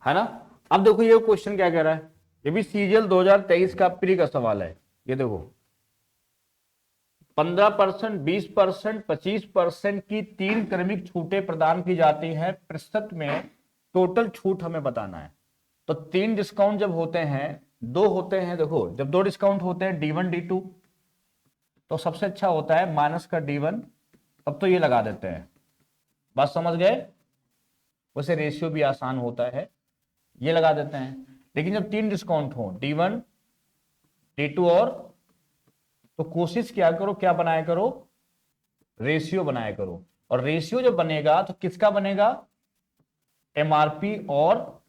है ना। अब देखो ये क्वेश्चन क्या कह रहा है, ये भी सीजीएल 2023 का प्री का सवाल है। ये देखो 15%, 20%, 25% की 3 क्रमिक छूटें प्रदान की जाती हैं प्रतिशत में, टोटल छूट हमें बताना है। तो 3 डिस्काउंट जब होते हैं, 2 होते हैं, देखो जब 2 डिस्काउंट होते हैं D1 D2, तो सबसे अच्छा होता है माइनस का D1। अब तो ये लगा देते हैं, बात समझ गए। वैसे रेशियो भी आसान होता है, ये लगा देते हैं। लेकिन जब 3 डिस्काउंट हो D1 D2 और, तो कोशिश क्या करो, क्या बनाया करो, रेशियो बनाया करो। और रेशियो जब बनेगा तो किसका बनेगा, एमआरपी और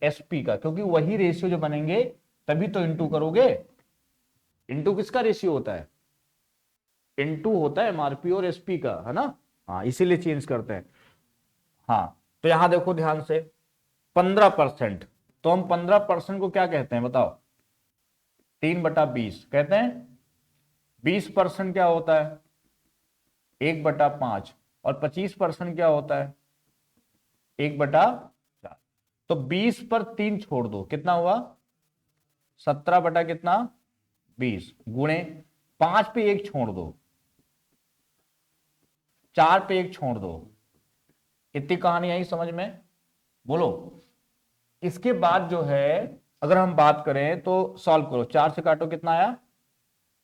एसपी का, क्योंकि वही रेशियो जो बनेंगे तभी तो इंटू करोगे। इंटू किसका रेशियो होता है, इंटू होता है एमआरपी और एसपी का, है ना। हाँ इसीलिए चेंज करते हैं। हाँ तो यहां देखो ध्यान से, 15%, तो हम 15% को क्या कहते हैं बताओ, 3/20 कहते हैं। 20% क्या होता है, 1/5। और 25% क्या होता है, 1/4। तो 20 पर 3 छोड़ दो, कितना हुआ, 17 बटा कितना, 20, गुणे 5 पे 1 छोड़ दो, 4 पे 1 छोड़ दो। इतनी कहानी आई समझ में, बोलो। इसके बाद जो है, अगर हम बात करें तो सॉल्व करो, 4 से काटो कितना आया,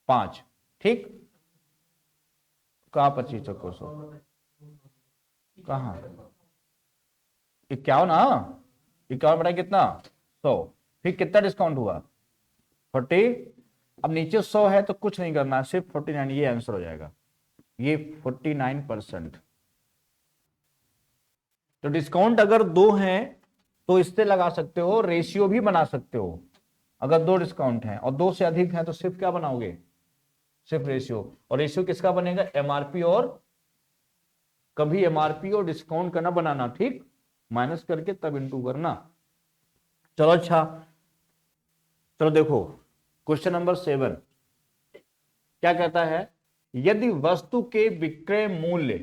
5, ठीक। कहा 25 कहा, 51 ना, 51 बटा कितना, 100। फिर कितना डिस्काउंट हुआ, 40। अब नीचे 100 है तो कुछ नहीं करना, सिर्फ 49, ये आंसर हो जाएगा, ये 49%। तो डिस्काउंट अगर 2 हैं तो इससे लगा सकते हो, रेशियो भी बना सकते हो। अगर 2 डिस्काउंट हैं और 2 से अधिक हैं तो सिर्फ क्या बनाओगे, सिर्फ रेशियो। और रेशियो किसका बनेगा, एमआरपी और, कभी एमआरपी और डिस्काउंट का ना बनाना, ठीक, माइनस करके तब इंटू करना। चलो अच्छा, चलो देखो क्वेश्चन नंबर 7 क्या कहता है, यदि वस्तु के विक्रय मूल्य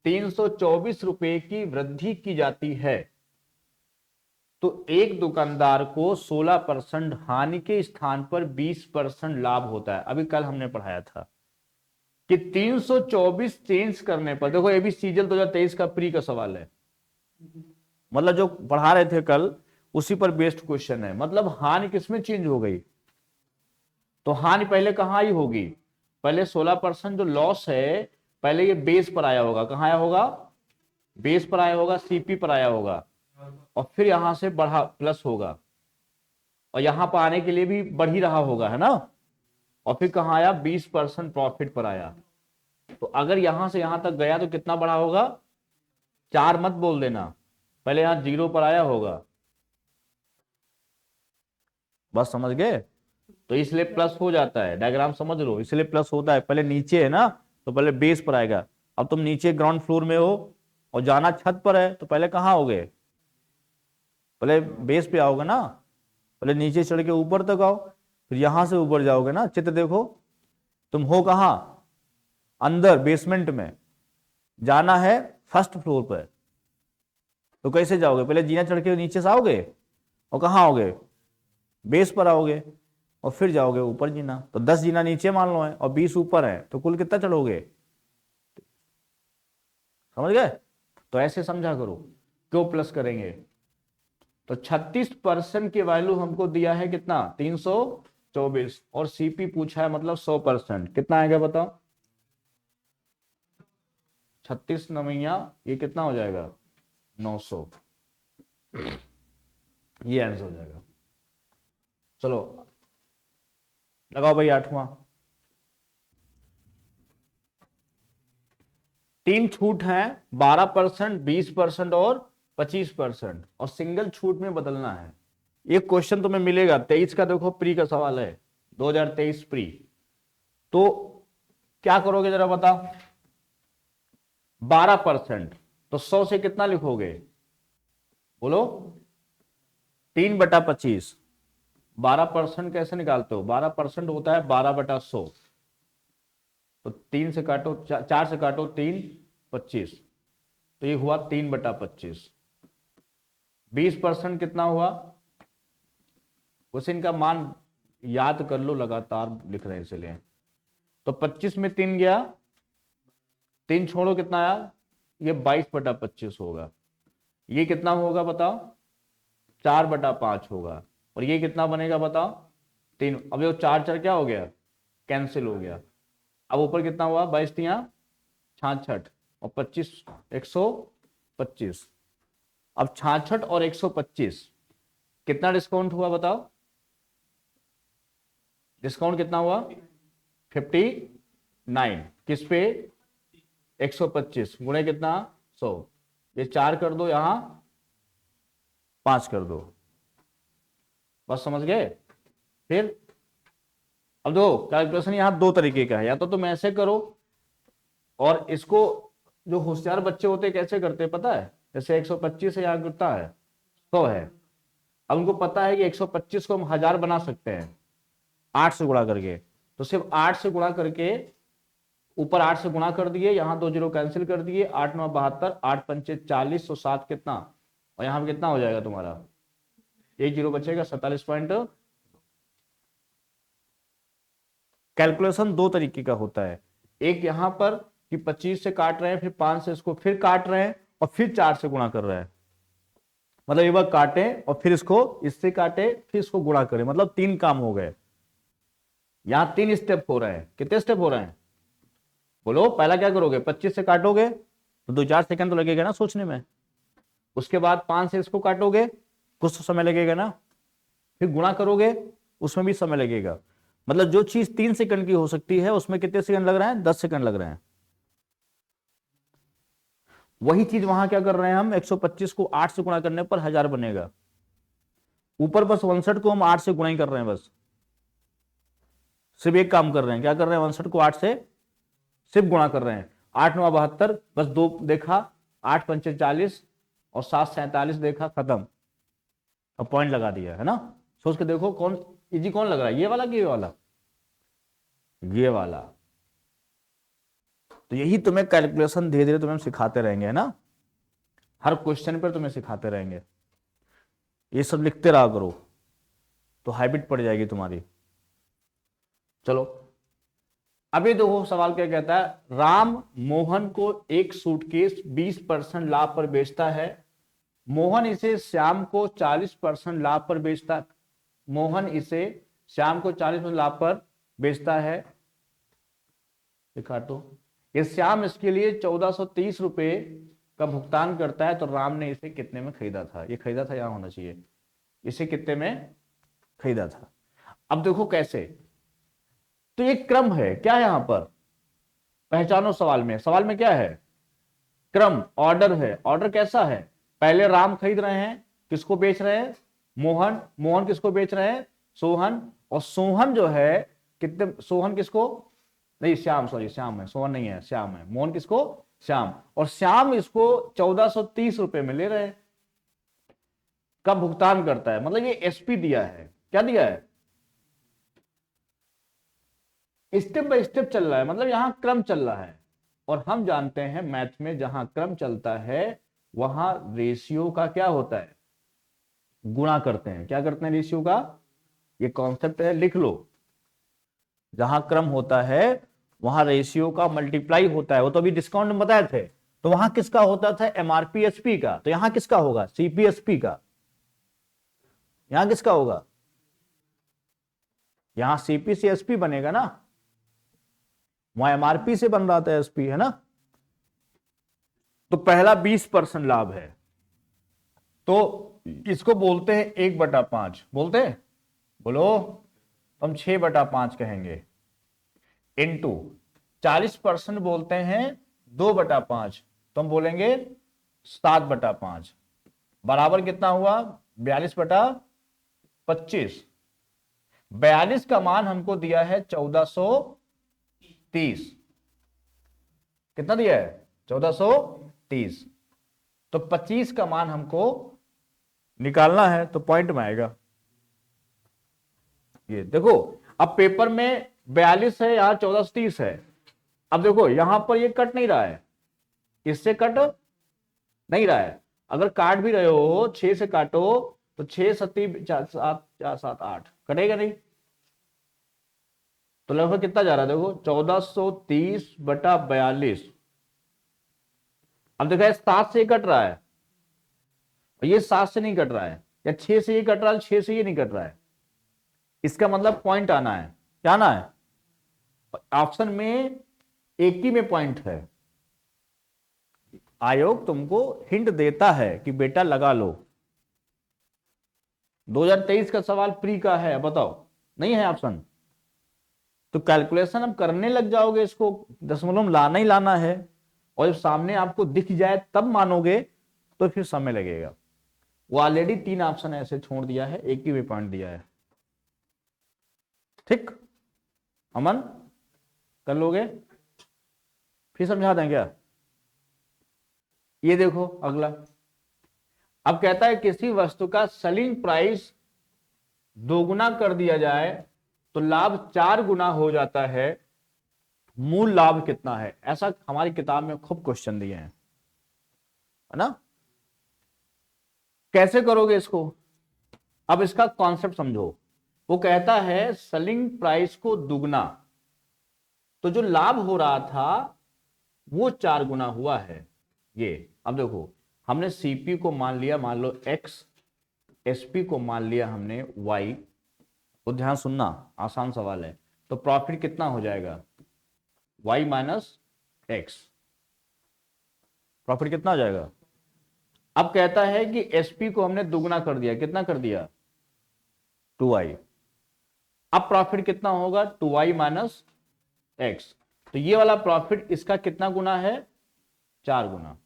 324 रुपए की वृद्धि की जाती है तो एक दुकानदार को 16% हानि के स्थान पर 20% लाभ होता है। अभी कल हमने पढ़ाया था कि 324 चेंज करने पर, देखो ये भी सीजल 2023 का प्री का सवाल है, मतलब जो पढ़ा रहे थे कल उसी पर बेस्ड क्वेश्चन है। मतलब हानि किसमें चेंज हो गई, तो हानि पहले कहां आई होगी, पहले 16% जो लॉस है, पहले ये बेस पर आया होगा, कहां आया होगा, बेस पर आया होगा, सीपी पर आया होगा, और फिर यहां से बढ़ा प्लस होगा, और यहां पर आने के लिए भी बढ़ ही रहा होगा, है ना। और फिर कहां आया, 20% प्रॉफिट पर आया। तो अगर यहां से यहां तक गया तो कितना बढ़ा होगा, 4 मत बोल देना, पहले यहां 0 पर आया होगा, बस समझ गए। तो इसलिए प्लस हो जाता है, डायग्राम समझ लो, इसलिए प्लस होता है। पहले नीचे है ना, तो पहले बेस पर आएगा। अब तुम नीचे ग्राउंड फ्लोर में हो और जाना छत पर है, तो पहले कहां होगे, पहले बेस पे आओगे ना, पहले नीचे चढ़ के ऊपर तक आओ, फिर यहां से ऊपर जाओगे ना। चित्र देखो, तुम हो कहां, अंदर बेसमेंट में, जाना है फर्स्ट फ्लोर पर, तो कैसे जाओगे, पहले जीना चढ़ के नीचे से आओगे और कहां आओगे, बेस पर आओगे, और फिर जाओगे ऊपर जीना। तो 10 जीना नीचे मान लो है और 20 ऊपर है, तो कुल कितना चढ़ोगे, समझ गए। तो ऐसे समझा करो, क्यों प्लस करेंगे। तो 36% की वैल्यू हमको दिया है कितना, 324, और सीपी पूछा है मतलब 100%, कितना आएगा बताओ, 36 नवैया ये कितना हो जाएगा, 900, ये आंसर हो जाएगा। चलो लगाओ भाई 8वां। 3 छूट हैं, 12%, 20% और 25%, और सिंगल छूट में बदलना है। ये क्वेश्चन तुम्हें मिलेगा 23 का, देखो प्री का सवाल है, 2023 प्री। तो क्या करोगे जरा बताओ, 12%, तो 100 से कितना लिखोगे, बोलो, 3/25। 12% कैसे निकालते हो, 12% होता है 12/100, तो 3 से काटो, 4 से काटो 3, 25, तो ये हुआ 3/25। 20% कितना हुआ, क्वेश्चन का मान याद कर लो, लगातार लिख रहे हैं इसलिए। तो 25 में 3 गया, 3 छोड़ो कितना आया, ये 22/25 होगा। ये कितना होगा बताओ, 4/5 होगा। और ये कितना बनेगा बताओ, 3। अब ये 4 क्या हो गया, कैंसिल हो गया। अब ऊपर कितना हुआ, 22×3 66 और 25 125। अब 66 और 125 कितना डिस्काउंट हुआ बताओ, डिस्काउंट कितना हुआ 59। किस पे, 125 गुणे कितना 100। ये 4 कर दो, यहां 5 कर दो, बस समझ गए। फिर अब दो कैलकुलेशन यहां दो तरीके का है, या तो तुम ऐसे करो, और इसको जो होशियार बच्चे होते कैसे करते हैं पता है, जैसे 125 है, यहाँ कितना है 100 है। अब उनको पता है कि 125 को हम 1000 बना सकते हैं 8 से गुणा करके, तो सिर्फ 8 से गुणा करके, ऊपर 8 से गुणा कर दिए, यहां 2 जीरो कैंसिल कर दिए, 8 9 72, 8 पंचे 40, 7 कितना, और यहां पे कितना हो जाएगा तुम्हारा, एक जीरो बचेगा 47 पॉइंट। कैलकुलेशन दो तरीके का होता है, एक यहां पर कि 25 से काट रहे हैं, फिर 5 से इसको फिर काट रहे हैं, और फिर 4 से गुणा कर रहे हैं। मतलब एक बार काटे और फिर इसको इससे काटे, फिर इसको गुणा करें, मतलब 3 काम हो गए। यहां 3 स्टेप हो रहे हैं, कितने स्टेप हो रहे हैं बोलो। पहला क्या करोगे, 25 से काटोगे तो 2-4 सेकंड तो लगेगा ना सोचने में, उसके बाद 5 से इसको काटोगे, कुछ तो समय लगेगा ना, फिर गुणा करोगे, उसमें भी समय लगेगा। मतलब जो चीज 3 सेकंड की हो सकती है उसमें कितने सेकंड लग रहे हैं, 10 सेकंड लग रहे हैं। वही चीज वहां क्या कर रहे हैं हम, 125 को 8 से गुणा करने पर 1000 बनेगा। ऊपर बस 59 को हम 8 से गुणा ही कर रहे हैं, बस सिर्फ एक काम कर रहे हैं, क्या कर रहे हैं, 59 को 8 से सिर्फ गुणा कर रहे हैं। 8 9 72, बस 2 देखा, 8 पंचे 40 और 7 47 देखा, खत्म, और पॉइंट लगा दिया, है ना। सोच के देखो कौन इजी कौन लग रहा है, ये वाला कि ये वाला, ये वाला। तो यही तुम्हें कैलकुलेशन धीरे धीरे तुम्हें सिखाते रहेंगे, है ना, हर क्वेश्चन पर तुम्हें सिखाते रहेंगे। ये सब लिखते रहा करो तो हैबिट पड़ जाएगी तुम्हारी। चलो अभी देखो सवाल क्या कहता है, राम मोहन को एक सूटकेस 20% लाभ पर बेचता है, मोहन इसे श्याम को 40% लाभ पर बेचता है, मोहन इसे श्याम को 40% लाभ पर बेचता है, काटो। ये श्याम इसके लिए 1430 रुपए का भुगतान करता है, तो राम ने इसे कितने में खरीदा था, ये खरीदा था यहां होना चाहिए, इसे कितने में खरीदा था। अब देखो कैसे, तो ये क्रम है, क्या है यहां पर, पहचानो सवाल में क्या है, क्रम, ऑर्डर है। ऑर्डर कैसा है, पहले राम खरीद रहे हैं, किसको बेच रहे हैं, मोहन, मोहन किसको बेच रहे हैं, सोहन, और सोहन जो है कितने, सोहन किसको, नहीं श्याम, सॉरी श्याम है, सोहन नहीं है, श्याम है, मोहन किसको, श्याम, और श्याम इसको 1430 रुपए में ले रहे हैं, का भुगतान करता है। मतलब ये एसपी दिया है, क्या दिया है, स्टेप बाय स्टेप चल रहा है, मतलब यहां क्रम चल रहा है। और हम जानते हैं मैथ में जहां क्रम चलता है वहां रेशियो का क्या होता है, गुणा करते हैं। क्या करते हैं, रेशियो का, ये कॉन्सेप्ट है, लिख लो। जहां क्रम होता है वहां रेशियो का मल्टीप्लाई होता है, वो तो अभी डिस्काउंट में बताए थे। तो वहां किसका होता था, एमआरपी एसपी का, तो यहां किसका होगा, सीपीएसपी का। यहां किसका होगा, यहां सीपी से एसपी बनेगा ना, वहां एमआरपी से बन रहा था एसपी, है ना। तो पहला 20% लाभ है, तो इसको बोलते हैं 1/5, बोलते हैं, बोलो, तो हम 6/5 कहेंगे, इनटू 40% बोलते हैं 2/5, तो हम बोलेंगे 7/5, बराबर कितना हुआ, 42/25। 42 का मान हमको दिया है 1430, कितना दिया है 1430, तो 25 का मान हमको निकालना है, तो पॉइंट में आएगा। ये देखो, अब पेपर में 42 है, यहां 1430 है। अब देखो यहां पर ये कट नहीं रहा है, इससे कट नहीं रहा है, अगर काट भी रहे हो 6 से काटो तो 6 सत्ती 4 7 4 7 8 कटेगा नहीं, तो लगभग कितना जा रहा है देखो 1430/42। अब देखा है 7 से कट रहा है और ये 7 से नहीं कट रहा है, या 6 से ये कट रहा है, 6 से ये नहीं कट रहा है। इसका मतलब पॉइंट आना है, क्या आना है? ऑप्शन में एक ही में पॉइंट है। आयोग तुमको हिंट देता है कि बेटा लगा लो। 2023 का सवाल प्री का है, बताओ नहीं है ऑप्शन, तो कैलकुलेशन अब करने लग जाओगे, इसको दशमलव में लाना ही लाना है, और जब सामने आपको दिख जाए तब मानोगे तो फिर समय लगेगा। वो ऑलरेडी 3 ऑप्शन ऐसे छोड़ दिया है, एक ही वे पॉइंट दिया है। ठीक अमन, कर लोगे? फिर समझा दें क्या? ये देखो अगला, अब कहता है किसी वस्तु का सेलिंग प्राइस दोगुना कर दिया जाए तो लाभ 4 गुना हो जाता है, मूल लाभ कितना है? ऐसा हमारी किताब में खूब क्वेश्चन दिए हैं, है ना? कैसे करोगे इसको? अब इसका कॉन्सेप्ट समझो। वो कहता है सेलिंग प्राइस को दुगना, तो जो लाभ हो रहा था वो 4 गुना हुआ है। ये अब देखो, हमने सीपी को मान लिया, मान लो एक्स, एसपी को मान लिया हमने वाई। तो ध्यान सुनना, आसान सवाल है। तो प्रॉफिट कितना हो जाएगा? Y minus x. प्रॉफिट कितना हो जाएगा? अब कहता है कि एसपी को हमने दुगना कर दिया, कितना कर दिया? 2i। अब प्रॉफिट कितना होगा? 2i minus x. तो ये वाला प्रॉफिट इसका कितना गुना है? 4 गुना।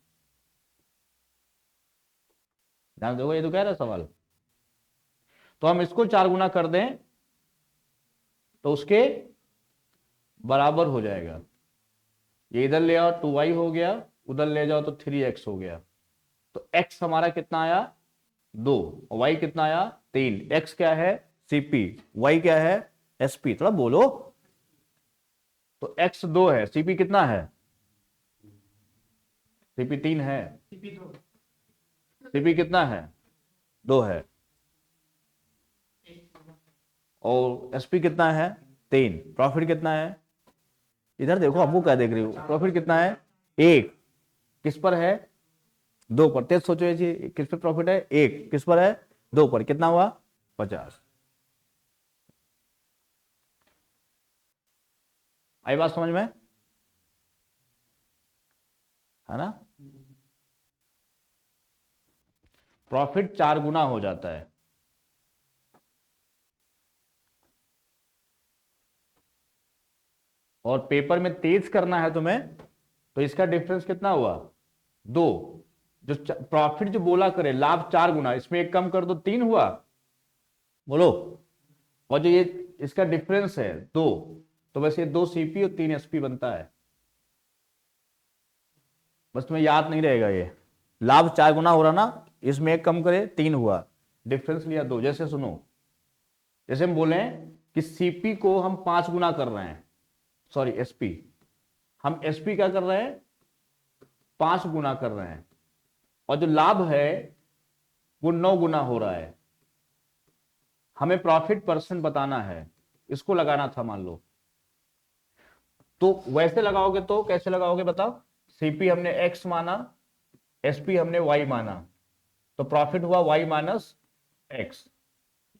ध्यान देखो, ये तो कह रहा है सवाल। तो हम इसको 4 गुना कर दें तो उसके बराबर हो जाएगा। ये इधर ले आओ 2y हो गया, उधर ले जाओ तो 3x हो गया। तो x हमारा कितना आया? 2, और y कितना आया? 3। x क्या है? cp, y क्या है? sp। थोड़ा बोलो। तो x 2 है, cp कितना है? cp 3 है, cp कितना है? 2 है, और sp कितना है? 3। प्रॉफिट कितना है? इधर देखो, आपको क्या देख रही हो? प्रॉफिट कितना है? 1। किस पर है? 2 पर। तेज सोचो, ये किस पर प्रॉफिट है? 1। किस पर है? 2 पर। कितना हुआ? 50। आई बात समझ में? है ना? प्रॉफिट 4 गुना हो जाता है। और पेपर में तेज करना है तुम्हें, तो इसका डिफरेंस कितना हुआ? 2। जो प्रॉफिट जो बोला करे, लाभ 4 गुना, इसमें एक कम कर दो, 3 हुआ। बोलो। और जो ये इसका डिफरेंस है 2, तो बस ये 2 सीपी और 3 एसपी बनता है। बस तुम्हें याद नहीं रहेगा, ये लाभ 4 गुना हो रहा ना, इसमें एक कम करे 3 हुआ, डिफरेंस लिया 2। जैसे सुनो, जैसे हम बोले कि सीपी को हम 5 गुना कर रहे हैं, सॉरी एसपी, हम एसपी क्या कर रहे हैं? 5 गुना कर रहे हैं, और जो लाभ है वो 9 गुना हो रहा है। हमें प्रॉफिट परसेंट बताना है, इसको लगाना था मान लो। तो वैसे लगाओगे तो कैसे लगाओगे बताओ? सीपी हमने एक्स माना, एसपी हमने वाई माना, तो प्रॉफिट हुआ वाई माइनस एक्स।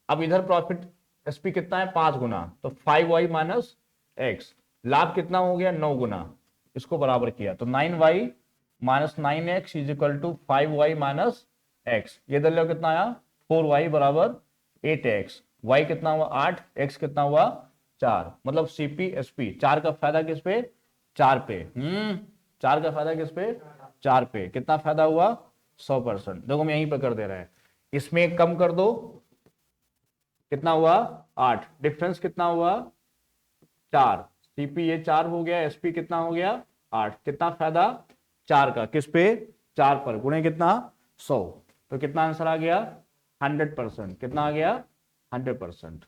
अब इधर प्रॉफिट एसपी कितना है? 5 गुना, तो 5y माइनस एक्स। लाभ कितना हो गया? 9 गुना। इसको बराबर किया तो 9y minus 9x is equal to 5y minus x. ये इधर लो, कितना आया? 4y बराबर 8x। y कितना हुआ? 8, x कितना हुआ? 4। मतलब सीपी एसपी 4 का फायदा किस पे? 4 पे। 4 का फायदा किस पे? 4 पे। कितना फायदा हुआ? 100%। देखो हम यहीं पर कर दे रहे हैं, इसमें एक कम कर दो, कितना हुआ? 8। डिफरेंस कितना हुआ? 4। सीपी ये 4 हो गया, एसपी कितना हो गया? 8। कितना फायदा? 4 का। किस पे? 4 पर। गुणे कितना? 100। तो कितना आंसर आ गया? 100%। कितना आ गया? 100%।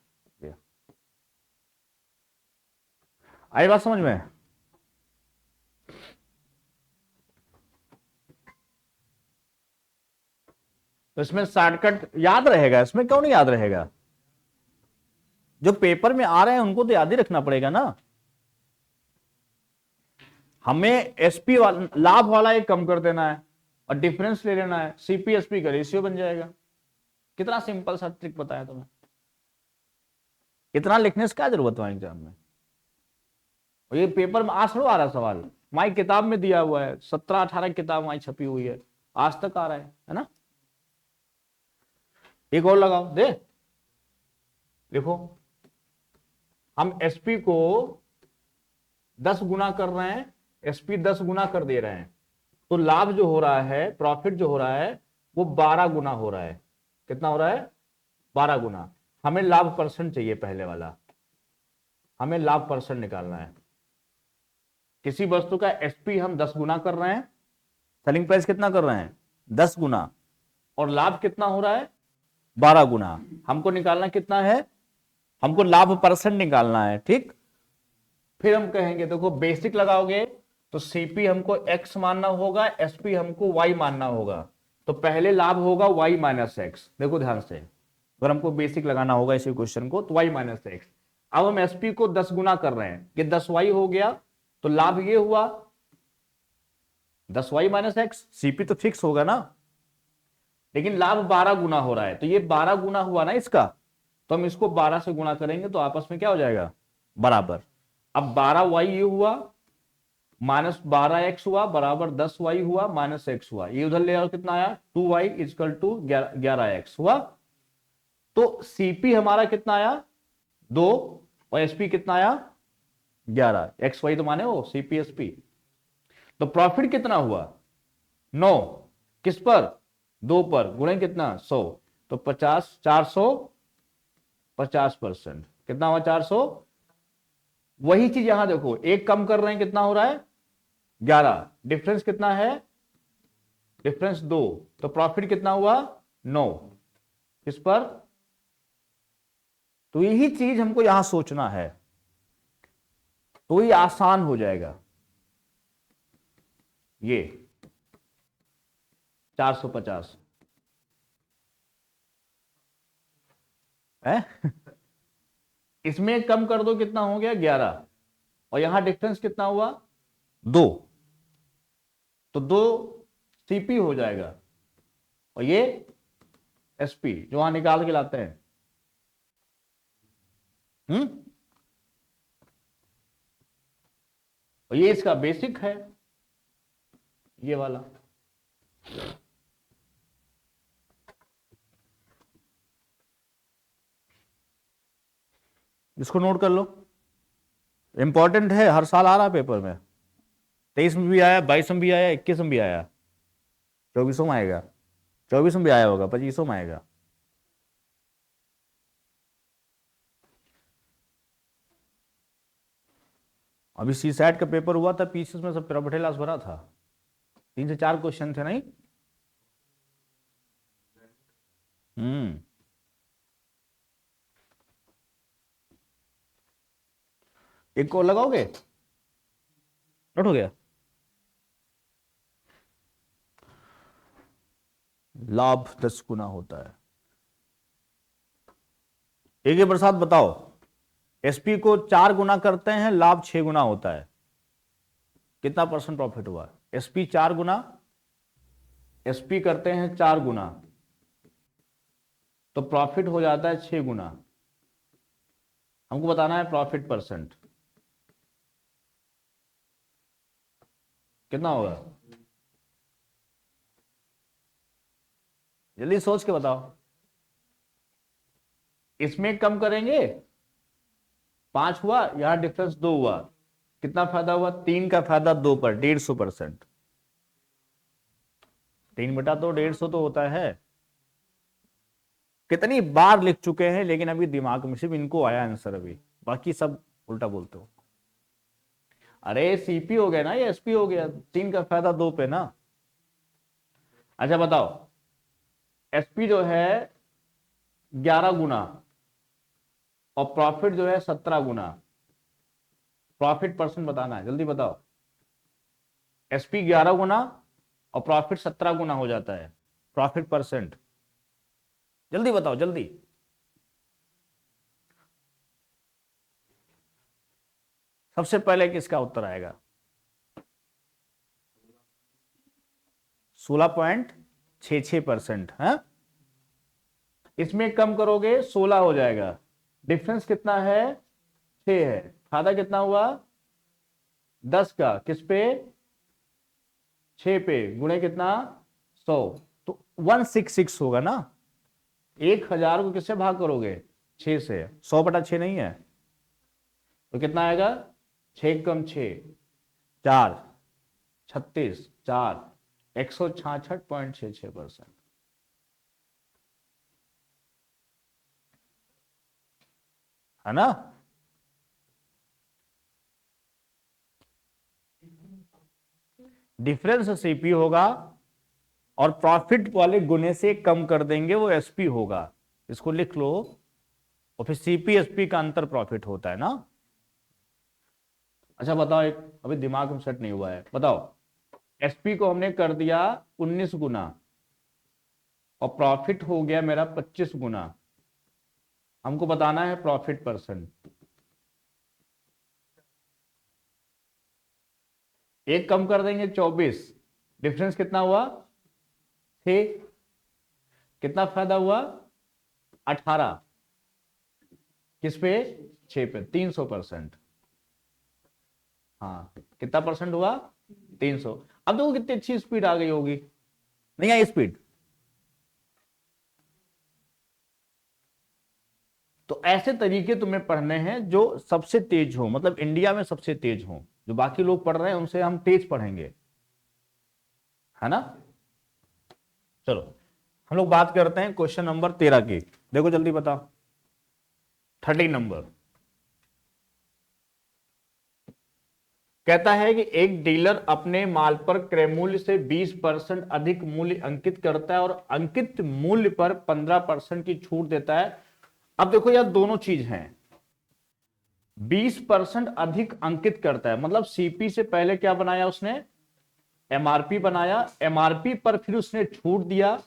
आई बात समझ में? तो इसमें शॉर्टकट याद रहेगा, इसमें क्यों नहीं याद रहेगा? जो पेपर में आ रहे हैं उनको तो याद ही रखना पड़ेगा ना। हमें एसपी वाला, लाभ वाला एक कम कर देना है और डिफरेंस ले लेना है, सीपीएसपी का रेशियो बन जाएगा। कितना सिंपल सा ट्रिक बताया तुम्हें, इतना लिखने से क्या जरूरत है एग्जाम में। और ये पेपर में आज थोड़ा आ रहा सवाल, हमारी किताब में दिया हुआ है, 17-18 किताब हमारी छपी हुई है, आज तक आ रहा है ना। एक और लगाओ दे, देखो हम एसपी को 10 गुना कर रहे हैं, एसपी 10 गुना कर दे रहे हैं, तो लाभ जो हो रहा है, प्रॉफिट जो हो रहा है वो 12 गुना हो रहा है। कितना हो रहा है? 12 गुना। हमें लाभ परसेंट चाहिए, पहले वाला हमें लाभ परसेंट निकालना है। किसी वस्तु का एसपी हम 10 गुना कर रहे हैं, सेलिंग प्राइस कितना कर रहे हैं? 10 गुना, और लाभ कितना हो रहा है? 12 गुना। हमको निकालना कितना है? हमको लाभ परसेंट निकालना है, ठीक। फिर हम कहेंगे, देखो बेसिक लगाओगे तो सीपी हमको एक्स मानना होगा, एसपी हमको वाई मानना होगा। तो पहले लाभ होगा वाई माइनस एक्स, देखो ध्यान से, अगर हमको बेसिक लगाना होगा इसी क्वेश्चन को तो वाई माइनस एक्स। अब हम एसपी को 10 गुना कर रहे हैं, ये 10 वाई हो गया, तो लाभ ये हुआ 10 वाई माइनस एक्स, सीपी तो फिक्स होगा ना, लेकिन लाभ 12 गुना हो रहा है, तो ये 12 गुना हुआ ना इसका, तो हम इसको 12 से गुणा करेंगे तो आपस में क्या हो जाएगा? बराबर। अब 12 वाई ये हुआ माइनस 12 एक्स हुआ बराबर 10 वाई हुआ माइनस एक्स हुआ, ये उधर ले आओ, कितना आया? 2 वाई इजकल टू 11 एक्स हुआ। तो सीपी हमारा कितना आया? 2, और एसपी कितना आया? 11। एक्स वाई तो माने हो सीपी एसपी। तो प्रॉफिट कितना हुआ? 9, किस पर? 2 पर, गुणे कितना? 100, तो 50, 450%। कितना हुआ? 400। वही चीज यहां देखो, एक कम कर रहे हैं, कितना हो रहा है? 11। डिफरेंस कितना है? डिफरेंस 2, तो प्रॉफिट कितना हुआ? 9, किस पर? तो यही चीज हमको यहां सोचना है, तो ये आसान हो जाएगा। ये 450 है, इसमें कम कर दो, कितना हो गया? 11, और यहां डिफरेंस कितना हुआ? 2, तो 2 सीपी हो जाएगा, और ये एसपी जो वहां निकाल के लाते हैं। और ये इसका बेसिक है, ये वाला। इसको नोट कर लो, इंपॉर्टेंट है, हर साल आ रहा है पेपर में। 23 में भी आया, 22 में भी आया, 21 में भी आया, 24 में आएगा, 24 में भी आया होगा, 25 में आएगा। अभी सी सैट का पेपर हुआ था, पीसीएस में सब प्रभटेलास भरा था, 3 से 4 क्वेश्चन थे नहीं। एक को लगाओगे, नोट हो गया। लाभ 10 गुना होता है। एक प्रसाद बताओ, एसपी को 4 गुना करते हैं, लाभ 6 गुना होता है, कितना परसेंट प्रॉफिट हुआ? एसपी 4 गुना, एसपी करते हैं 4 गुना, तो प्रॉफिट हो जाता है 6 गुना। हमको बताना है प्रॉफिट परसेंट कितना होगा, जल्दी सोच के बताओ। इसमें कम करेंगे, 5 हुआ, यहां डिफरेंस 2 हुआ, कितना फायदा हुआ? 3 का फायदा 2 पर, 150%। 3/2 150 तो होता है। कितनी बार लिख चुके हैं, लेकिन अभी दिमाग में सिर्फ इनको आया आंसर, अभी बाकी सब उल्टा बोलते हो। अरे सीपी हो गया ना, ये एसपी हो गया, 3 का फायदा 2 पे ना। अच्छा बताओ, एसपी जो है 11 गुना और प्रॉफिट जो है 17 गुना, प्रॉफिट परसेंट बताना है, जल्दी बताओ। एसपी 11 गुना और प्रॉफिट 17 गुना हो जाता है, प्रॉफिट परसेंट जल्दी बताओ जल्दी। सबसे पहले किसका उत्तर आएगा? 16.66% है। इसमें कम करोगे 16 हो जाएगा। डिफरेंस कितना है? 6 है। फायदा कितना हुआ? 10 का किस पे? 6 पे गुणे कितना? 100, तो 166 होगा ना। 1000 को किससे भाग करोगे? 6 से। 100/6 नहीं है तो कितना आएगा? 6 कम 6 4, 36 4, 166.66%। है ना? डिफरेंस सीपी होगा और प्रॉफिट वाले गुने से कम कर देंगे, वो एसपी होगा। इसको लिख लो। और फिर सीपी एसपी का अंतर प्रॉफिट होता है ना। अच्छा बताओ, एक अभी दिमाग में सेट नहीं हुआ है, बताओ। एसपी को हमने कर दिया 19 गुना और प्रॉफिट हो गया मेरा 25 गुना। हमको बताना है प्रॉफिट परसेंट। एक कम कर देंगे 24, डिफरेंस कितना हुआ? 6। कितना फायदा हुआ? 18 किस पे? 6 पे। 300%। हाँ, कितना परसेंट हुआ? 300। अब देखो कितनी अच्छी स्पीड आ गई होगी, नहीं आई स्पीड? तो ऐसे तरीके तुम्हें पढ़ने हैं जो सबसे तेज हो, मतलब इंडिया में सबसे तेज हो। जो बाकी लोग पढ़ रहे हैं उनसे हम तेज पढ़ेंगे, है ना। चलो हम लोग बात करते हैं क्वेश्चन नंबर 13 की। देखो जल्दी बताओ। 30 नंबर कहता है कि एक डीलर अपने माल पर क्रय मूल्य से 20% अधिक मूल्य अंकित करता है और अंकित मूल्य पर 15% की छूट देता है। अब देखो यार, दोनों चीज हैं। 20% अधिक अंकित करता है मतलब सीपी से पहले क्या बनाया उसने? एमआरपी बनाया। एमआरपी पर फिर उसने छूट दिया।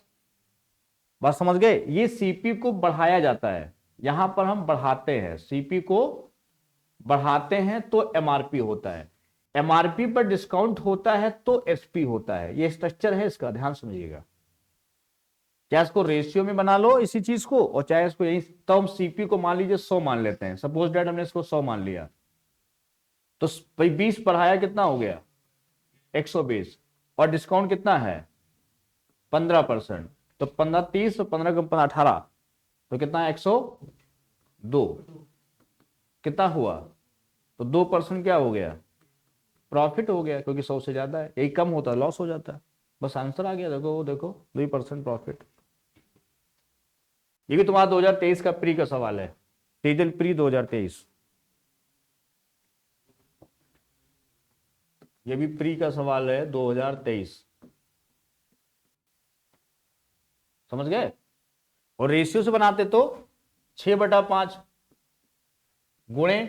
बात समझ गए? ये सीपी को बढ़ाया जाता है। यहां पर हम बढ़ाते हैं, सीपी को बढ़ाते हैं तो एमआरपी होता है। एमआरपी पर डिस्काउंट होता है तो एसपी होता है। ये स्ट्रक्चर है इसका, ध्यान समझिएगा। चाहे इसको रेशियो में बना लो इसी चीज को, और चाहे इसको यही। तो हम सीपी को मान लीजिए 100 मान लेते हैं, सपोज डेट हमने इसको 100 मान लिया। तो भाई 20 बढ़ाया कितना हो गया? 120। और डिस्काउंट कितना है? 15%। तो 15 30 और 15 कम 15 18, तो कितना है? 102। कितना हुआ? तो 2% क्या हो गया? प्रॉफिट हो गया, क्योंकि 100 से ज्यादा है। यही कम होता है लॉस हो जाता है। बस आंसर आ गया। देखो वो देखो, 2% प्रॉफिट। ये भी तुम्हारा 2023 का प्री का सवाल है, सीजन प्री 2023। ये भी प्री का सवाल है 2023, समझ गए। और रेशियो से बनाते तो 6/5 गुणे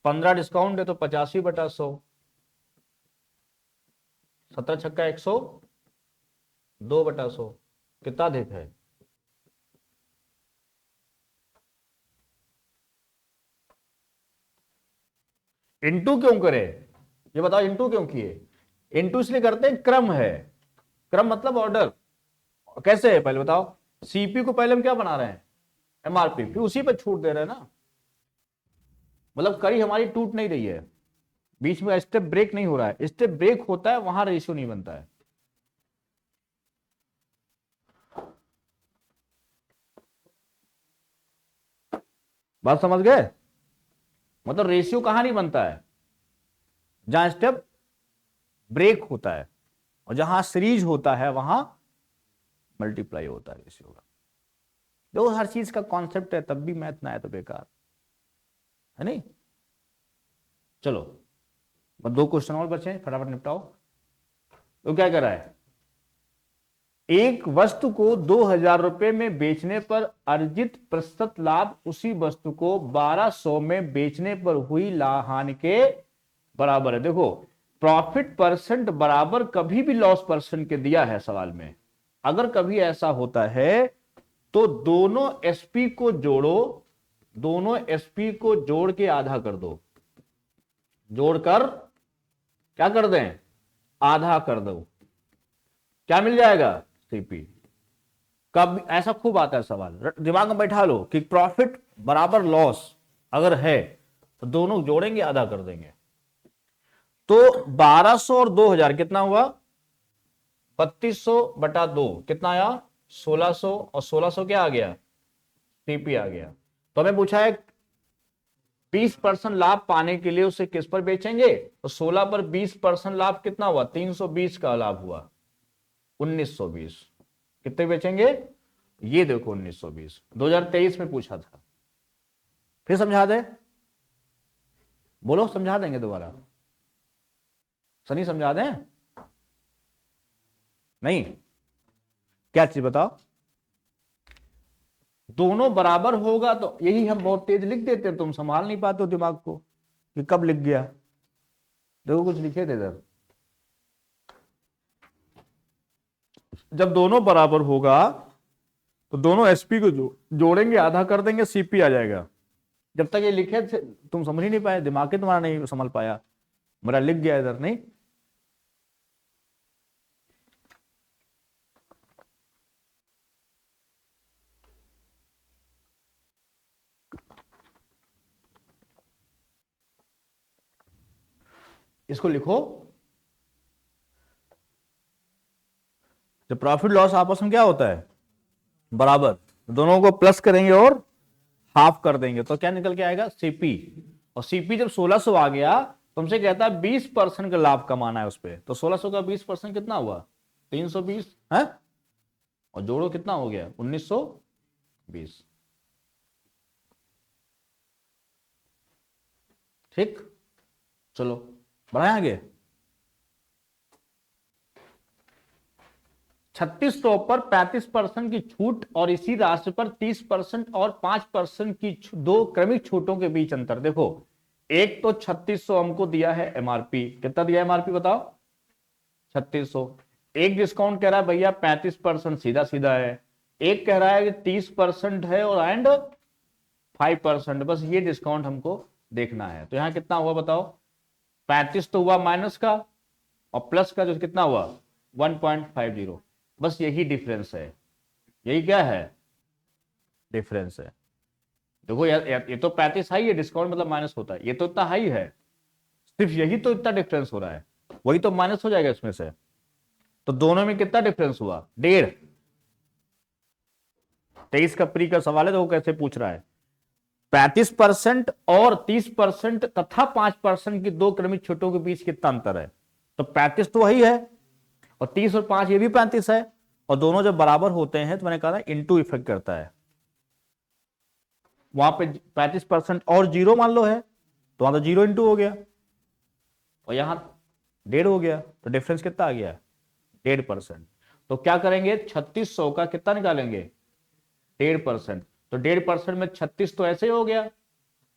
15 डिस्काउंट है तो 85/100। 17 छक्का 100, 2/100 कितना अधिक है? इंटू क्यों करे? ये बताओ, इंटू क्यों किए? इंटू इसलिए करते हैं, क्रम है। क्रम मतलब ऑर्डर। कैसे है पहले बताओ। सीपी को पहले हम क्या बना रहे हैं? एमआरपी, फिर उसी पर छूट दे रहे हैं ना। मतलब कड़ी हमारी टूट नहीं रही है, बीच में स्टेप ब्रेक नहीं हो रहा है। स्टेप ब्रेक होता है वहां रेशियो नहीं बनता है। बात समझ गए? मतलब रेशियो कहां नहीं बनता है? जहां स्टेप ब्रेक होता है, और जहां सीरीज होता है वहां मल्टीप्लाई होता है रेशियो का। देखो हर चीज का कॉन्सेप्ट है, तब भी मैथ ना आए तो बेकार है, नहीं। चलो बस 2 क्वेश्चन और बचे, फटाफट निपटाओ। तो क्या कर रहा है? एक वस्तु को 2000 रुपए में बेचने पर अर्जित प्रतिशत लाभ उसी वस्तु को 1200 में बेचने पर हुई हानि के बराबर है। देखो प्रॉफिट परसेंट बराबर कभी भी लॉस परसेंट के दिया है सवाल में। अगर कभी ऐसा होता है तो दोनों एसपी को जोड़ो, दोनों एसपी को जोड़ के आधा कर दो, जोड़कर क्या कर दें, आधा कर दो, क्या मिल जाएगा, सीपी। कब ऐसा खूब आता है सवाल, दिमाग में बैठा लो कि प्रॉफिट बराबर लॉस अगर है तो दोनों जोड़ेंगे आधा कर देंगे। तो 1200 और 2000 कितना हुआ, 3200 बटा 2 कितना आया, 1600, और 1600 क्या आ गया, सीपी आ गया। तो हमें पूछा है 20% लाभ पाने के लिए उसे किस पर बेचेंगे, तो 16 पर 20% लाभ कितना हुआ, 320 का लाभ हुआ, 1920 कितने बेचेंगे, ये देखो 1920, 2023 में पूछा था। फिर समझा दे, बोलो समझा देंगे दोबारा, सनी समझा दें, नहीं, क्या चीज बताओ, दोनों बराबर होगा तो यही हम बहुत तेज लिख देते हैं, तुम संभाल नहीं पाते हो दिमाग को कि कब लिख गया। देखो कुछ लिखे थे इधर, जब दोनों बराबर होगा तो दोनों एसपी को जोड़ेंगे आधा कर देंगे, सीपी आ जाएगा। जब तक ये लिखे थे तुम समझ ही नहीं पाए, दिमाग ही तुम्हारा नहीं संभल पाया, मेरा लिख गया इधर, नहीं। इसको लिखो, जब प्रॉफिट लॉस आपस में क्या होता है, बराबर, दोनों को प्लस करेंगे और हाफ कर देंगे तो क्या निकल के आएगा, सीपी। और सीपी जब 1600 आ गया तो हमसे कहता है 20% का लाभ कमाना है उस पर, तो 1600 का 20% कितना हुआ, 320 है, और जोड़ो कितना हो गया, 1920। ठीक, चलो बढ़ाएं आगे। 3600 पर 35% की छूट और इसी राशि पर 30% और 5% की दो क्रमिक छूटों के बीच अंतर। देखो एक तो 3600 हमको दिया है एमआरपी, कितना दिया है एमआरपी बताओ, 3600। एक डिस्काउंट कह रहा है भैया 35%, सीधा सीधा है। एक कह रहा है कि 30% है और एंड 5%, बस ये डिस्काउंट हमको देखना है। तो यहां कितना हुआ बताओ, 35 तो हुआ माइनस का, और प्लस का जो कितना हुआ 1.50, बस यही डिफरेंस है, यही क्या है, डिफरेंस है। देखो यार ये तो 35 हाई है, डिस्काउंट मतलब माइनस होता है, ये तो इतना हाई है, सिर्फ यही तो इतना डिफरेंस हो रहा है, वही तो माइनस हो जाएगा इसमें से। तो दोनों में कितना डिफरेंस हुआ, 1.5। 23 का प्री का सवाल है, तो वो कैसे पूछ रहा है, 35% और 30% तथा 5% की दो क्रमिक छूटों के बीच कितना अंतर है, तो 35 तो वही है, और 30 और 5 ये भी 35 है, और दोनों जब बराबर होते हैं तो मैंने कहा था इंटू इफेक्ट करता है। वहां पे 35% और जीरो मान लो है, तो वहां तो जीरो इंटू हो गया, और यहां 1.5 हो गया, तो डिफरेंस कितना आ गया, 1.5%। तो क्या करेंगे, 3600 का कितना निकालेंगे, 1.5%। तो 1.5% में 36 तो ऐसे ही हो गया,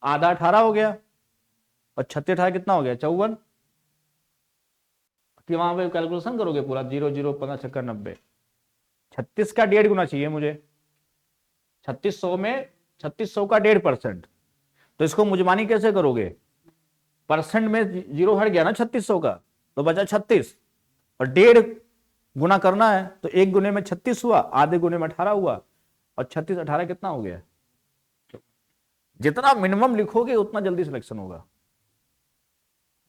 आधा 18 हो गया, और 36 18 कितना हो गया, 54। कि वहां पे कैलकुलेशन करोगे पूरा, 0 0 15 छक्कर 90, 36 का 1.5 गुना चाहिए मुझे, 3600 में 3600 का 1.5%। तो इसको मुजमानी कैसे करोगे, परसेंट में जीरो हट गया ना 3600 का, तो बचा 36, और 1.5 गुना करना है, तो 1 गुने में 36 हुआ, आधे गुने में 18 हुआ, और 36 18 कितना हो गया। जितना मिनिमम लिखोगे उतना जल्दी सिलेक्शन होगा।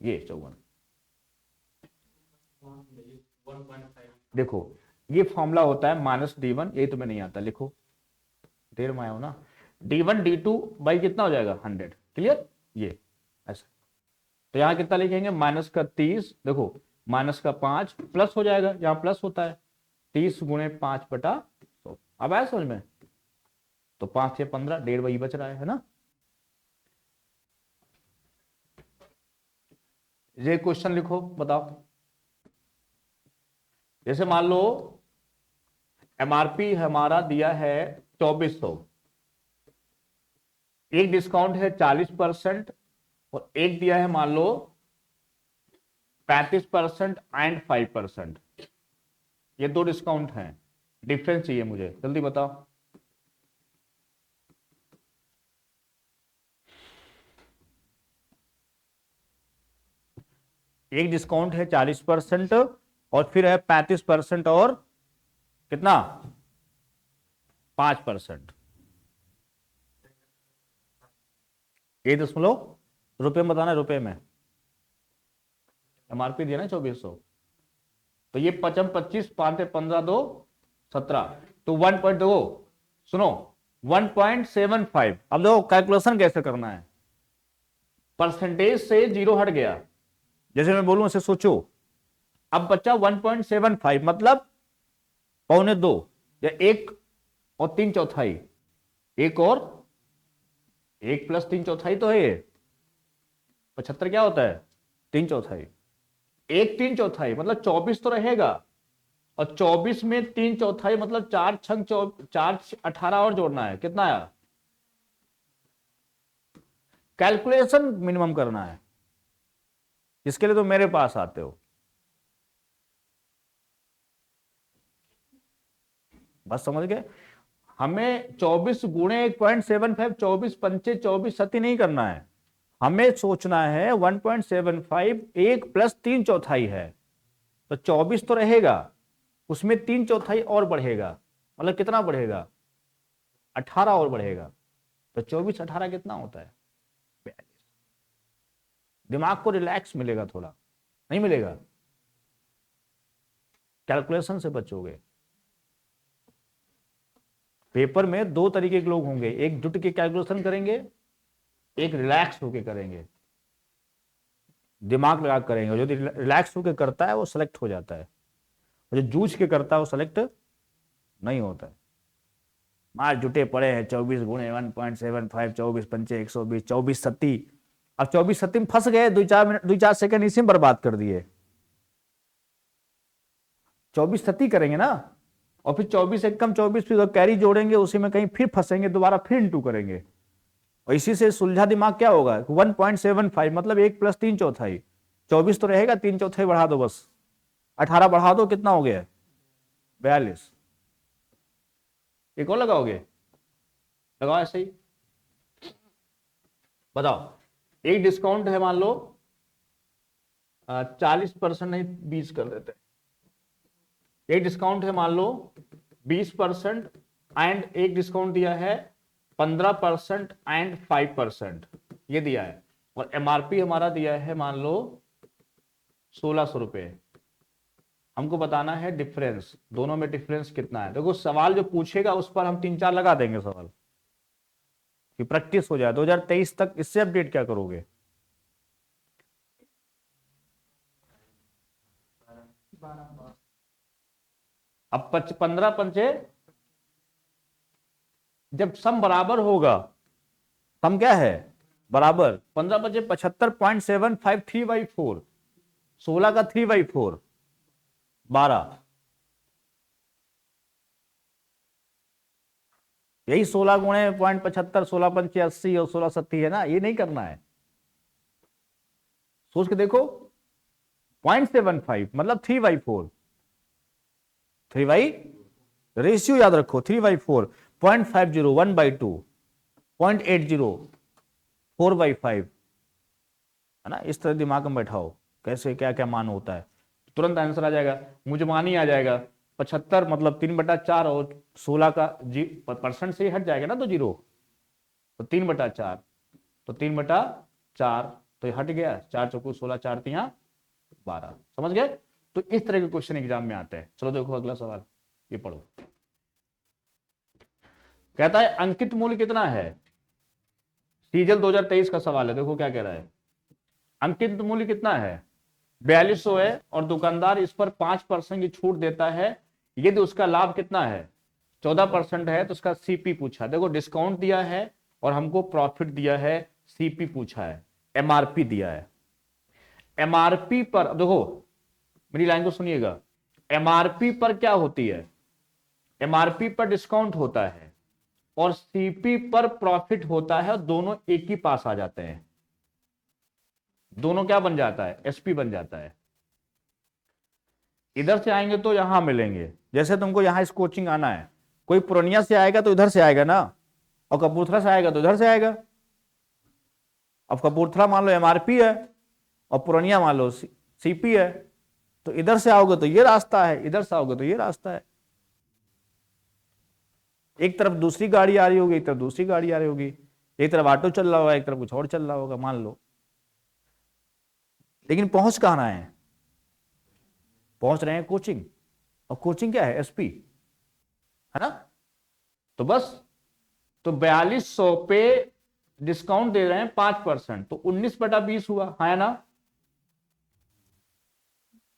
ये 54, देखो ये फॉर्मूला होता है -D1, यही तुम्हें नहीं आता, लिखो देर में आया ना, D1 D2 बाई कितना हो जाएगा 100, क्लियर, ये ऐसा। तो यहां कितना लिखेंगे, माइनस का 30, देखो माइनस का 5 प्लस हो जाएगा, यहां प्लस होता है, 30 गुणे 5/100। अब आया समझ में, तो 5 से 15, 1.5 वही बच रहा है ना। ये क्वेश्चन लिखो, बताओ, जैसे मान लो एमआरपी हमारा दिया है 2400, एक डिस्काउंट है 40%, और एक दिया है मान लो 35% एंड 5%, ये दो डिस्काउंट हैं, डिफरेंस चाहिए मुझे, जल्दी बताओ। एक डिस्काउंट है 40% और फिर है 35% और कितना 5%। 1 दशमलव रुपए में बताना, रुपए में एमआरपी दिया ना 2400, तो ये 55 25 5 15 2 17, तो 1.2 सुनो 1.75। अब देखो कैलकुलेशन कैसे करना है, परसेंटेज से जीरो हट गया, जैसे मैं बोलूं ऐसे सोचो। अब बच्चा 1.75 मतलब 1.25 या 1 और 3/4, 1 और 1 + 3/4 तो है ये 75, क्या होता है 3/4, 1 3/4 मतलब 24 तो रहेगा, और 24 में 3/4 मतलब 4 18 और जोड़ना है, कितना आया। कैलकुलेशन मिनिमम करना है, इसके लिए तो मेरे पास आते हो। बस समझ गए, हमें 24 गुणे 1.75 24 पंचे 24 सती नहीं करना है, हमें सोचना है 1.75 1 + 3/4 है, तो 24 तो रहेगा, उसमें 3/4 और बढ़ेगा, मतलब कितना बढ़ेगा 18 और बढ़ेगा, तो 24 18 कितना होता है 42। दिमाग को रिलैक्स मिलेगा थोड़ा, नहीं मिलेगा, कैलकुलेशन से बचोगे। पेपर में दो तरीके के लोग होंगे, एक जुट के कैलकुलेशन करेंगे, एक रिलैक्स होके करेंगे, दिमाग लगा करेंगे। जो रिलैक्स होके करता है वो सेलेक्ट हो जाता है, और जो जूझ के करता है वो सेलेक्ट नहीं होता है। मार जुटे पड़े हैं 24 गुणे 1.75 24 पंचे 120 24 सत्ती। अब 24 सत्ती में फंस गए, 2-4 सेकंड इसी में बर्बाद कर दिए। 24 सत्ती करेंगे ना, और फिर 24 एक कम 24 फिर कैरी जोड़ेंगे, उसी में कहीं फिर फंसेंगे, दोबारा फिर इंटू करेंगे, और इसी से सुलझा दिमाग क्या होगा 1.75 मतलब 1 + 3/4, 24 तो रहेगा, 3/4 बढ़ा दो, बस 18 बढ़ा दो, कितना हो गया 42। एक और लगाओगे, लगाओ ऐसे ही, बताओ। एक डिस्काउंट है, मान लो 40% नहीं 20 कर देते। एक डिस्काउंट है मान लो 20% एंड एक डिस्काउंट दिया है 15% एंड 5%, ये दिया है, और एमआरपी हमारा दिया है मान लो 1600 रुपए। हमको बताना है डिफरेंस, दोनों में डिफरेंस कितना है। देखो सवाल जो पूछेगा उस पर हम 3-4 लगा देंगे सवाल, कि प्रैक्टिस हो जाए। 2023 तक इससे अपडेट क्या करोगे। अब 15 पंचे, जब सम बराबर होगा, सम क्या है बराबर, 15 पंचे 75.75 3/4, 16 का 3/4 12, यही 16 गुणे 0.75, 16 पंचे 80 और 16 सत्ती है ना, ये नहीं करना है, सोच के देखो। 0.75 मतलब 3/4, 3 रेशियो याद रखो, 3/4, 0.50 1/2, 0.80 4/5, है ना। इस तरह दिमाग में बैठाओ कैसे क्या क्या मान होता है, तुरंत आंसर आ जाएगा, मुझे मान ही आ जाएगा। 75 मतलब 3/4, और 16 का परसेंट से ही हट जाएगा ना, तो जीरो, तो 3/4, तो 3/4, तो हट गया, 4 चौको 16, 4 तिया 12, समझ गए। तो इस तरह के क्वेश्चन एग्जाम में आते हैं। चलो देखो अगला सवाल, ये पढ़ो। कहता है अंकित मूल्य कितना है, सीजल 2023 का सवाल है। देखो क्या कह रहा है, अंकित मूल्य कितना है 4200 है, और दुकानदार इस पर 5% की छूट देता है, यदि उसका लाभ कितना है 14% है, तो उसका सीपी पूछा। देखो डिस्काउंट दिया है और हमको प्रॉफिट दिया है, सीपी पूछा है, एमआरपी दिया है। एमआरपी पर देखो, मेरी लाइन को सुनिएगा, एमआरपी पर क्या होती है, एमआरपी पर डिस्काउंट होता है और सीपी पर प्रॉफिट होता है, और दोनों एक ही पास आ जाते हैं, दोनों क्या बन जाता है एसपी बन जाता है। इधर से आएंगे तो यहां मिलेंगे, जैसे तुमको यहां इस कोचिंग आना है, कोई पूर्णिया से आएगा तो इधर से आएगा ना, और कपूरथला से आएगा तो इधर से आएगा। अब कपूरथला मान लो एमआरपी है, और पूर्णिया मान लो सीपी है, तो इधर से आओगे तो ये रास्ता है, इधर से आओगे तो ये रास्ता है। एक तरफ दूसरी गाड़ी आ रही होगी, एक तरफ दूसरी गाड़ी आ रही होगी, एक तरफ ऑटो चल रहा होगा, एक तरफ कुछ और चल रहा होगा, मान लो। लेकिन पहुंच कहां रहे हैं? पहुंच रहे हैं कोचिंग, और कोचिंग क्या है? एसपी, है ना। तो बस, तो 4200 पे डिस्काउंट दे रहे हैं 5%, तो 19/20 हुआ, है ना।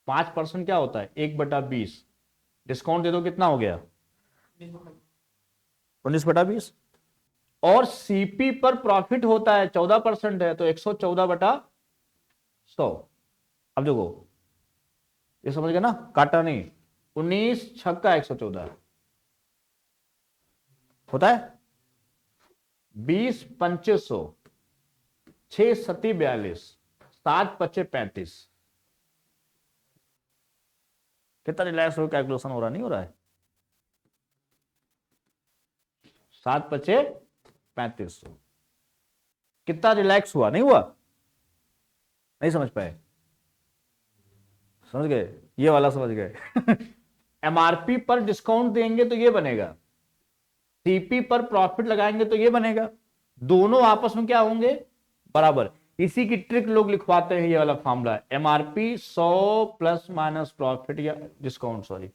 5% क्या होता है? 1/20। डिस्काउंट दे दो, कितना हो गया? 19/20। और सीपी पर प्रॉफिट होता है 14% है, तो 114/100। अब देखो, ये समझ गए ना, काटा नहीं। 19 छक्का 114 होता है। 20 2500, 6 सती 42, 7 पचे 35। कितना रिलैक्स हो, कैलकुलेशन हो रहा नहीं हो रहा है? 7 पचे 3500, कितना रिलैक्स हुआ? नहीं हुआ? नहीं समझ पाए? समझ गए? ये वाला समझ गए। एमआरपी पर डिस्काउंट देंगे तो ये बनेगा, सीपी पर प्रॉफिट लगाएंगे तो ये बनेगा, दोनों आपस में क्या होंगे? बराबर। इसी की ट्रिक लोग लिखवाते हैं, ये वाला formula, MRP 100 plus minus profit या डिस्काउंट, सॉरी,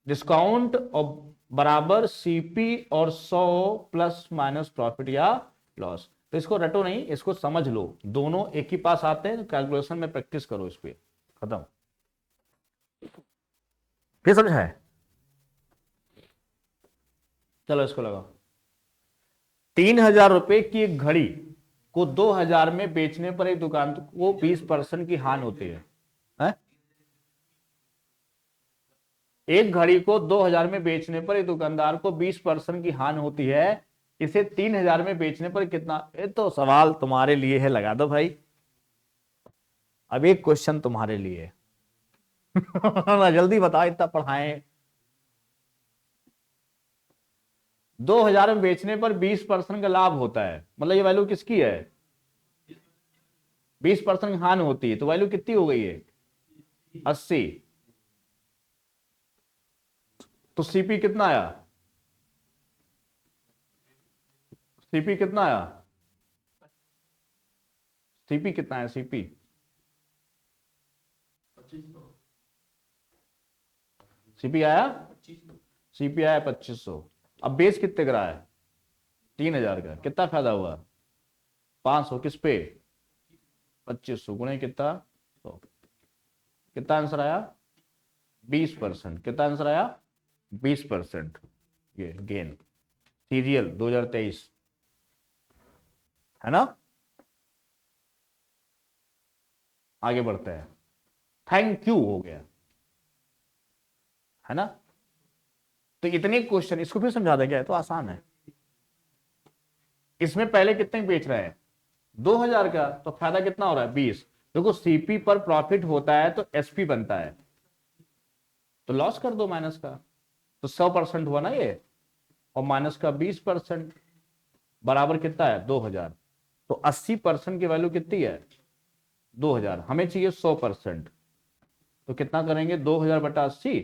डिस्काउंट और बराबर सीपी और 100 प्लस माइनस प्रॉफिट या लॉस। तो इसको रटो नहीं, इसको समझ लो, दोनों एक ही पास आते हैं, कैलकुलेशन में प्रैक्टिस करो इस पे, खत्म। फिर समझ है? चलो इसको लगाओ। 3000 रुपए की एक घड़ी को 2000 में बेचने पर एक दुकान को 20% की हानि होती है, है? एक घड़ी को 2000 में बेचने पर एक दुकानदार को 20% की हानि होती है, इसे 3000 में बेचने पर कितना? ये तो सवाल तुम्हारे लिए है, लगा दो भाई। अब एक क्वेश्चन तुम्हारे लिए। ना जल्दी बताओ, इतना पढ़ाएं। 2000 में बेचने पर 20% का लाभ होता है, मतलब ये वैल्यू किसकी है? 20% की हानि होती है, तो वैल्यू कितनी हो गई है? 80। तो सीपी कितना आया? सीपी कितना आया? सीपी कितना है? सीपी सीपी आया, सीपी आया 2500। अब बेस कितने का रहा है? 3000 का। कितना फायदा हुआ? 500 किस पे? 2500 गुणे कितना? 100। कितना आंसर आया? 20%। कितना आंसर आया? 20%। ये गेन सीरियल 2023, है ना। आगे बढ़ते हैं। थैंक यू हो गया, है ना। तो इतने क्वेश्चन, इसको फिर समझा दें क्या? है तो आसान है। इसमें पहले कितने बेच रहे हैं? 2000 का, तो फायदा कितना हो रहा है? 20। देखो सीपी पर प्रॉफिट होता है तो एसपी बनता है, तो लॉस कर दो माइनस का, तो 100% हुआ ना ये, और माइनस का 20% बराबर कितना है? 2000। तो 80% की वैल्यू कितनी है? 2000। हमें चाहिए 100%, तो कितना करेंगे? 2000/80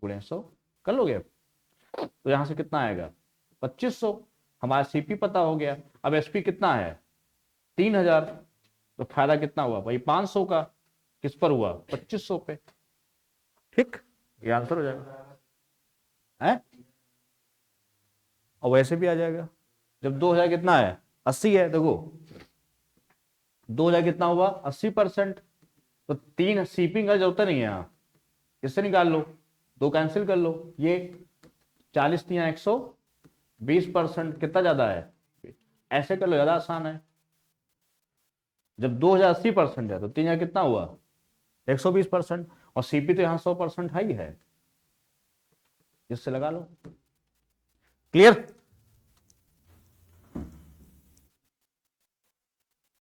गुणे 100 कर लोगे। तो यहां से कितना आएगा? 2500। हमारा सीपी पता हो गया। अब एसपी कितना है? 3000। तो फायदा कितना हुआ भाई? 500 का। किस पर हुआ? 2500 पे। ठीक, ये आंसर हो जाएगा, है। और वैसे भी आ जाएगा, जब 2000 कितना है? 80 है। देखो 2000 कितना हुआ? 80%। तो 3 सीपिंग का जरूरत नहीं है यहाँ, इससे निकाल लो, 2 कैंसिल कर लो। ये 40 3 120%, कितना ज्यादा है? ऐसे कर लो, ज्यादा आसान है। जब 2000 80% है तो 3000 कितना हुआ? 120%। और सीपी तो यहाँ 100% है ही है, इससे लगा लो। क्लियर?